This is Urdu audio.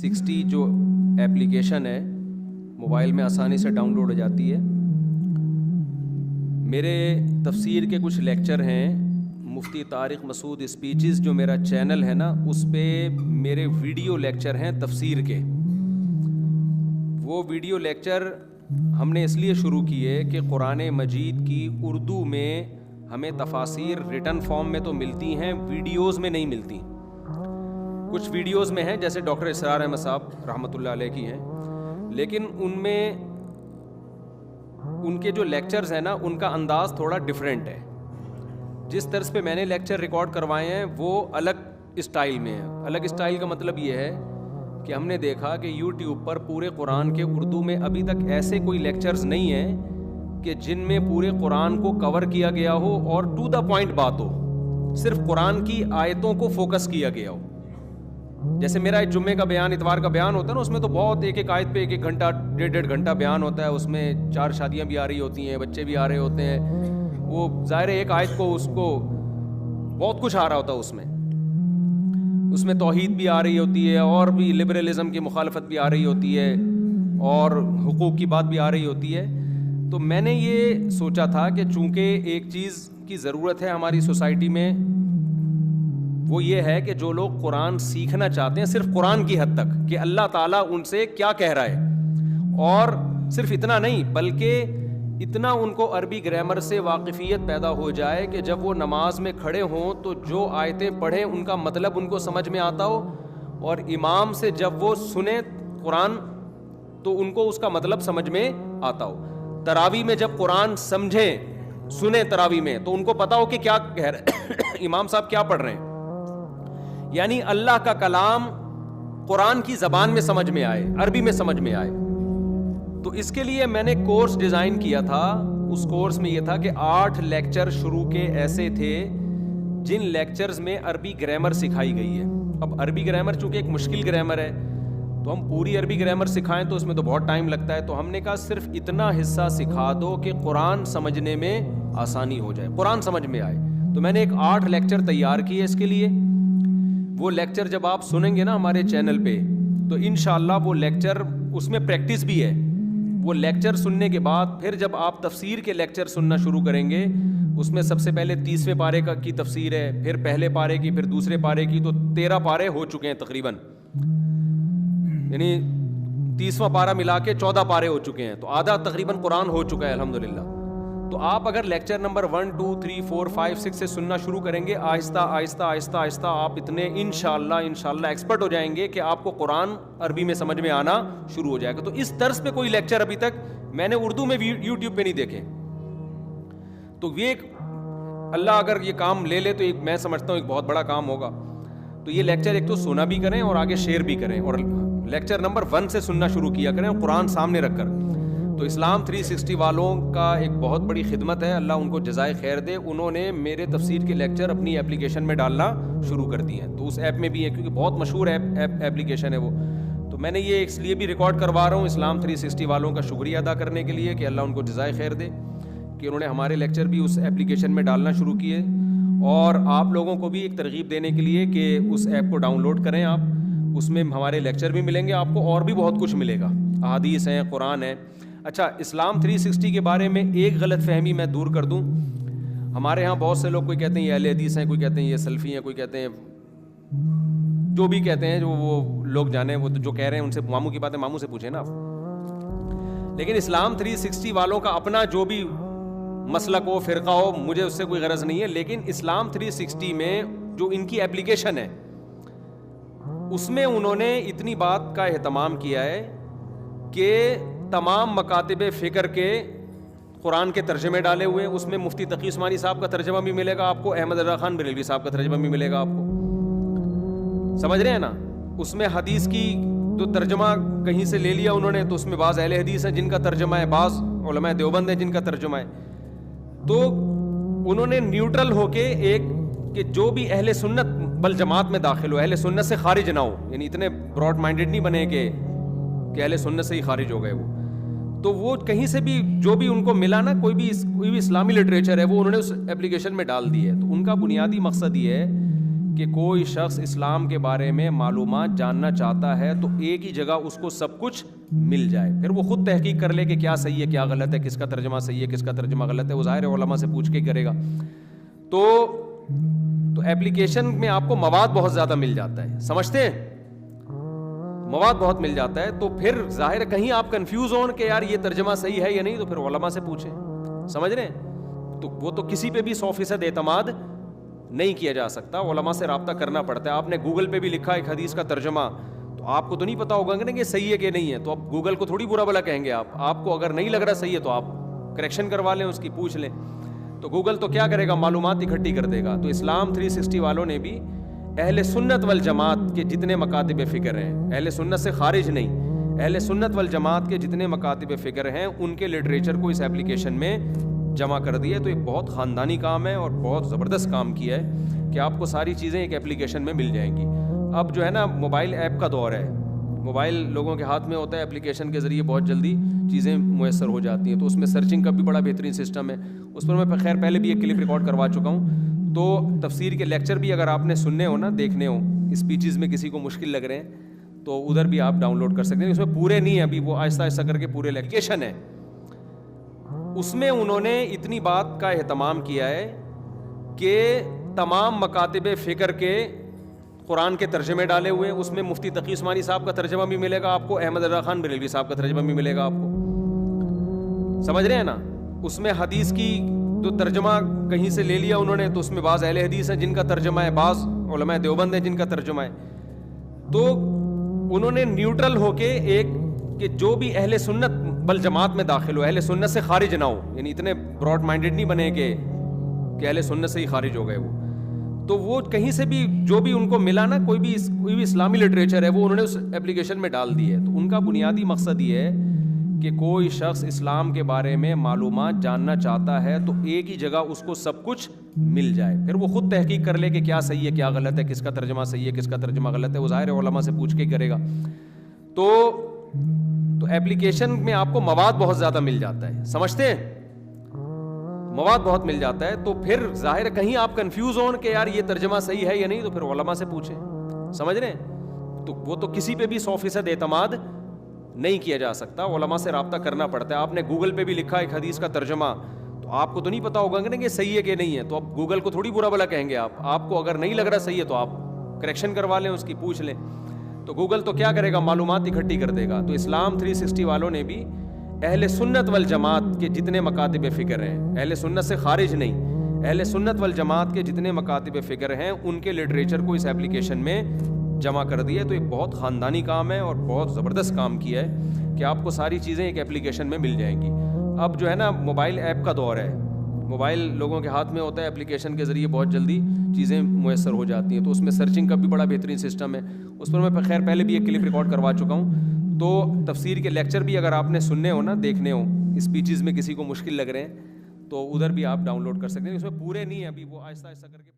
360 جو ایپلیکیشن ہے موبائل میں آسانی سے ڈاؤن لوڈ ہو جاتی ہے. میرے تفسیر کے کچھ لیکچر ہیں, مفتی طارق مسعود اسپیچز جو میرا چینل ہے نا, اس پہ میرے ویڈیو لیکچر ہیں تفسیر کے. وہ ویڈیو لیکچر ہم نے اس لیے شروع کیے کہ قرآن مجید کی اردو میں ہمیں تفاسیر ریٹن فارم میں تو ملتی ہیں, ویڈیوز میں نہیں ملتی. کچھ ویڈیوز میں ہیں جیسے ڈاکٹر اسرار احمد صاحب رحمۃ اللہ علیہ کی ہیں, لیکن ان میں ان کے جو لیکچرز ہیں نا ان کا انداز تھوڑا ڈیفرنٹ ہے. جس طرز پہ میں نے لیکچر ریکارڈ کروائے ہیں وہ الگ اسٹائل میں ہیں. الگ اسٹائل کا مطلب یہ ہے کہ ہم نے دیکھا کہ یوٹیوب پر پورے قرآن کے اردو میں ابھی تک ایسے کوئی لیکچرز نہیں ہیں کہ جن میں پورے قرآن کو کور کیا گیا ہو اور ٹو دا پوائنٹ بات ہو, صرف قرآن کی آیتوں کو فوکس کیا گیا ہو. جیسے میرا ایک جمعے کا بیان, اتوار کا بیان ہوتا ہے نا, اس میں تو بہت ایک ایک آیت پہ ایک ایک گھنٹہ 1.5 گھنٹہ بیان ہوتا ہے. اس میں 4 شادیاں بھی آ رہی ہوتی ہیں, بچے بھی آ رہے ہوتے ہیں. وہ ظاہر ایک آیت کو اس کو بہت کچھ آ رہا ہوتا ہے. اس میں توحید بھی آ رہی ہوتی ہے, اور بھی لبرلزم کی مخالفت بھی آ رہی ہوتی ہے, اور حقوق کی بات بھی آ رہی ہوتی ہے. تو میں نے یہ سوچا تھا کہ چونکہ ایک چیز کی ضرورت ہے ہماری سوسائٹی میں, وہ یہ ہے کہ جو لوگ قرآن سیکھنا چاہتے ہیں صرف قرآن کی حد تک کہ اللہ تعالیٰ ان سے کیا کہہ رہا ہے, اور صرف اتنا نہیں بلکہ اتنا ان کو عربی گرامر سے واقفیت پیدا ہو جائے کہ جب وہ نماز میں کھڑے ہوں تو جو آیتیں پڑھیں ان کا مطلب ان کو سمجھ میں آتا ہو, اور امام سے جب وہ سنیں قرآن تو ان کو اس کا مطلب سمجھ میں آتا ہو. تراویح میں جب قرآن سمجھیں سنیں تراویح میں تو ان کو پتا ہو کہ کیا کہہ رہے امام صاحب کیا پڑھ رہے ہیں. یعنی اللہ کا کلام قرآن کی زبان میں سمجھ میں آئے, عربی میں سمجھ میں آئے. تو اس کے لیے میں نے کورس ڈیزائن کیا تھا. اس کورس میں یہ تھا کہ 8 لیکچر شروع کے ایسے تھے جن لیکچرز میں عربی گرامر سکھائی گئی ہے. اب عربی گرامر چونکہ ایک مشکل گرامر ہے تو ہم پوری عربی گرامر سکھائیں تو اس میں تو بہت ٹائم لگتا ہے. تو ہم نے کہا صرف اتنا حصہ سکھا دو کہ قرآن سمجھنے میں آسانی ہو جائے, قرآن سمجھ میں آئے. تو میں نے ایک 8 لیکچر تیار کیے اس کے لیے. وہ لیکچر جب آپ سنیں گے نا ہمارے چینل پہ تو انشاءاللہ وہ لیکچر اس میں پریکٹس بھی ہے. وہ لیکچر سننے کے بعد پھر جب آپ تفسیر کے لیکچر سننا شروع کریں گے, اس میں سب سے پہلے 30ویں پارے کی تفسیر ہے, پھر پہلے پارے کی, پھر دوسرے پارے کی, تو 13 پارے ہو چکے ہیں تقریباً. یعنی 30واں پارہ ملا کے 14 پارے ہو چکے ہیں, تو آدھا تقریباً قرآن ہو چکا ہے الحمدللہ. تو آپ اگر لیکچر نمبر 1 2 3 4 5 6 سے سننا شروع کریں گے, آہستہ آہستہ آہستہ آہستہ آپ اتنے انشاءاللہ ایکسپرٹ ہو جائیں گے کہ آپ کو قرآن عربی میں سمجھ میں آنا شروع ہو جائے گا. تو اس طرز پہ کوئی لیکچر ابھی تک میں نے اردو میں یوٹیوب پہ نہیں دیکھے. تو یہ اللہ اگر یہ کام لے لے تو ایک میں سمجھتا ہوں ایک بہت بڑا کام ہوگا. تو یہ لیکچر ایک تو سنا بھی کریں اور آگے شیئر بھی کریں, اور لیکچر نمبر 1 سے سننا شروع کیا کریں قرآن سامنے رکھ کر. تو اسلام 360 والوں کا ایک بہت بڑی خدمت ہے, اللہ ان کو جزائے خیر دے. انہوں نے میرے تفسیر کے لیکچر اپنی ایپلیکیشن میں ڈالنا شروع کر دیے ہیں. تو اس ایپ میں بھی ہے کیونکہ بہت مشہور ایپلیکیشن ہے وہ. تو میں نے یہ اس لیے بھی ریکارڈ کروا رہا ہوں اسلام 360 والوں کا شکریہ ادا کرنے کے لیے کہ اللہ ان کو جزائے خیر دے کہ انہوں نے ہمارے لیکچر بھی اس ایپلیکیشن میں ڈالنا شروع کیے, اور آپ لوگوں کو بھی ایک ترغیب دینے کے لیے کہ اس ایپ کو ڈاؤن لوڈ کریں آپ. اس میں ہمارے لیکچر بھی ملیں گے آپ کو, اور بھی بہت کچھ ملے گا, احادیث ہیں, قرآن ہے. اچھا, اسلام 360 کے بارے میں ایک غلط فہمی میں دور کر دوں. ہمارے ہاں بہت سے لوگ کوئی کہتے ہیں یہ اہل حدیث ہیں, کوئی کہتے ہیں یہ سلفی ہیں, کوئی کہتے ہیں جو بھی کہتے ہیں, جو وہ لوگ جانے وہ جو کہہ رہے ہیں ان سے ماموں کی باتیں ماموں سے پوچھیں نا آپ. لیکن اسلام 360 والوں کا اپنا جو بھی مسلک ہو, فرقہ ہو, مجھے اس سے کوئی غرض نہیں ہے. لیکن اسلام 360 میں جو ان کی ایپلیکیشن ہے اس میں انہوں نے اتنی بات کا اہتمام کیا ہے کہ تمام مکاتب فکر کے قرآن کے ترجمے ڈالے ہوئے. اس میں مفتی تقی عثمانی صاحب کا ترجمہ بھی ملے گا آپ کو, احمد رضا خان بریلوی صاحب کا ترجمہ بھی ملے گا آپ کو, سمجھ رہے ہیں نا. اس میں حدیث کی جو ترجمہ کہیں سے لے لیا انہوں نے, تو اس میں بعض اہل حدیث ہیں جن کا ترجمہ ہے, بعض علماء دیوبند ہیں جن کا ترجمہ ہے. تو انہوں نے نیوٹرل ہو کے ایک کہ جو بھی اہل سنت بل جماعت میں داخل ہو, اہل سنت سے خارج نہ ہو, یعنی اتنے براڈ مائنڈیڈ نہیں بنے کہ اہل سنت سے ہی خارج ہو گئے وہ. تو وہ کہیں سے بھی جو بھی ان کو ملا نا, کوئی بھی اسلامی لٹریچر ہے وہ انہوں نے اس ایپلیکیشن میں ڈال دی ہے. تو ان کا بنیادی مقصد یہ ہے کہ کوئی شخص اسلام کے بارے میں معلومات جاننا چاہتا ہے تو ایک ہی جگہ اس کو سب کچھ مل جائے. پھر وہ خود تحقیق کر لے کہ کیا صحیح ہے کیا غلط ہے, کس کا ترجمہ صحیح ہے کس کا ترجمہ غلط ہے, وہ ظاہر ہے علماء سے پوچھ کے کرے گا. تو ایپلیکیشن میں آپ کو مواد بہت زیادہ مل جاتا ہے, سمجھتے ہیں, مواد بہت مل جاتا ہے. تو پھر ظاہر کہیں آپ کنفیوز ہوں کہ یار یہ ترجمہ صحیح ہے یا نہیں, تو پھر علماء سے پوچھیں, سمجھ رہے ہیں. تو وہ تو کسی پہ بھی 100% اعتماد نہیں کیا جا سکتا, علماء سے رابطہ کرنا پڑتا ہے. آپ نے گوگل پہ بھی لکھا ایک حدیث کا ترجمہ, تو آپ کو تو نہیں پتا ہوگا کہ یہ صحیح ہے کہ نہیں ہے, تو اب گوگل کو تھوڑی برا بھلا کہیں گے آپ کو اگر نہیں لگ رہا صحیح ہے تو آپ کریکشن کروا لیں, اس کی پوچھ لیں. تو گوگل تو کیا کرے گا, معلومات اکٹھی کر دے گا. تو اسلام 360 والوں نے بھی اہل سنت والجماعت کے جتنے مکاتب فکر ہیں, اہل سنت سے خارج نہیں, اہل سنت والجماعت کے جتنے مکاتب فکر ہیں ان کے لٹریچر کو اس ایپلیکیشن میں جمع کر دیا. تو یہ بہت خاندانی کام ہے اور بہت زبردست کام کیا ہے کہ آپ کو ساری چیزیں ایک ایپلیکیشن میں مل جائیں گی. اب جو ہے نا موبائل ایپ کا دور ہے, موبائل لوگوں کے ہاتھ میں ہوتا ہے, ایپلیکیشن کے ذریعے بہت جلدی چیزیں میسر ہو جاتی ہیں. تو اس میں سرچنگ کا بھی بڑا بہترین سسٹم ہے, اس پر میں خیر پہلے بھی ایک کلپ ریکارڈ کروا چکا ہوں. تو تفسیر کے لیکچر بھی اگر آپ نے سننے ہو نا, دیکھنے ہو, اسپیچز میں کسی کو مشکل لگ رہے ہیں تو ادھر بھی آپ ڈاؤن لوڈ کر سکتے ہیں. اس میں پورے نہیں ہیں ابھی, وہ آہستہ آہستہ کر کے پورے لیکچر ہے. اس میں انہوں نے اتنی بات کا اہتمام کیا ہے کہ تمام مکاتب فکر کے قرآن کے ترجمے ڈالے ہوئے ہیں. اس میں مفتی تقی عثمانی صاحب کا ترجمہ بھی ملے گا آپ کو, احمد رضا خان بریلوی صاحب کا ترجمہ بھی ملے گا آپ کو, سمجھ رہے ہیں نا. اس میں حدیث کی جو ترجمہ کہیں سے لے لیا انہوں نے, تو اس میں بعض اہل حدیث ہیں جن کا ترجمہ ہے, بعض علماء دیوبند ہیں جن کا ترجمہ ہے. تو انہوں نے نیوٹرل ہو کے ایک کہ جو بھی اہل سنت والجماعت میں داخل ہو, اہل سنت سے خارج نہ ہو, یعنی اتنے براڈ مائنڈیڈ نہیں بنے کہ اہل سنت سے ہی خارج ہو گئے وہ. تو وہ کہیں سے بھی جو بھی ان کو ملا نا, کوئی بھی اسلامی لٹریچر ہے وہ انہوں نے اس ایپلیکیشن میں ڈال دی ہے. تو ان کا بنیادی مقصد یہ ہے کہ کوئی شخص اسلام کے بارے میں معلومات جاننا چاہتا ہے تو ایک ہی جگہ اس کو سب کچھ مل جائے. پھر وہ خود تحقیق کر لے کہ کیا صحیح ہے کیا غلط ہے, کس کا ترجمہ صحیح ہے کس کا ترجمہ غلط ہے, وہ ظاہر ہے علماء سے پوچھ کے کرے گا. تو ایپلیکیشن میں آپ کو مواد بہت زیادہ مل جاتا ہے, سمجھتے ہیں, مواد بہت مل جاتا ہے. تو پھر ظاہر کہیں آپ کنفیوز ہوں کہ یار یہ ترجمہ صحیح ہے یا نہیں, تو پھر علماء سے پوچھیں, سمجھ رہے ہیں. تو وہ تو کسی پہ بھی 100% اعتماد نہیں کیا جا سکتا, علماء سے رابطہ کرنا پڑتا ہے. آپ نے گوگل پہ بھی لکھا ایک حدیث کا ترجمہ, تو آپ کو تو نہیں پتا ہوگا کہ یہ صحیح ہے کہ نہیں ہے, تو اب گوگل کو تھوڑی برا بھلا کہیں گے آپ کو اگر نہیں لگ رہا صحیح ہے تو آپ کریکشن کروا لیں, اس کی پوچھ لیں. تو گوگل تو کیا کرے گا, معلومات اکٹھی کر دے گا. تو اسلام 360 والوں نے بھی اہل سنت والجماعت کے جتنے مکاتب فکر ہیں, اہل سنت سے خارج نہیں, اہل سنت والجماعت کے جتنے مکاتب فکر ہیں ان کے لٹریچر کو اس ایپلیکیشن میں جمع کر دیا. تو یہ بہت خاندانی کام ہے اور بہت زبردست کام کیا ہے کہ آپ کو ساری چیزیں ایک ایپلیکیشن میں مل جائیں گی. اب جو ہے نا موبائل ایپ کا دور ہے, موبائل لوگوں کے ہاتھ میں ہوتا ہے, ایپلیکیشن کے ذریعے بہت جلدی چیزیں میسر ہو جاتی ہیں. تو اس میں سرچنگ کا بھی بڑا بہترین سسٹم ہے, اس پر میں خیر پہلے بھی ایک کلپ ریکارڈ کروا چکا ہوں. تو تفسیر کے لیکچر بھی اگر آپ نے سننے ہو نا, دیکھنے ہو, اسپیچز میں کسی کو مشکل لگ رہے ہیں تو ادھر بھی آپ ڈاؤن لوڈ کر سکتے ہیں. اس میں پورے نہیں ہیں ابھی, وہ آہستہ آہستہ کر کے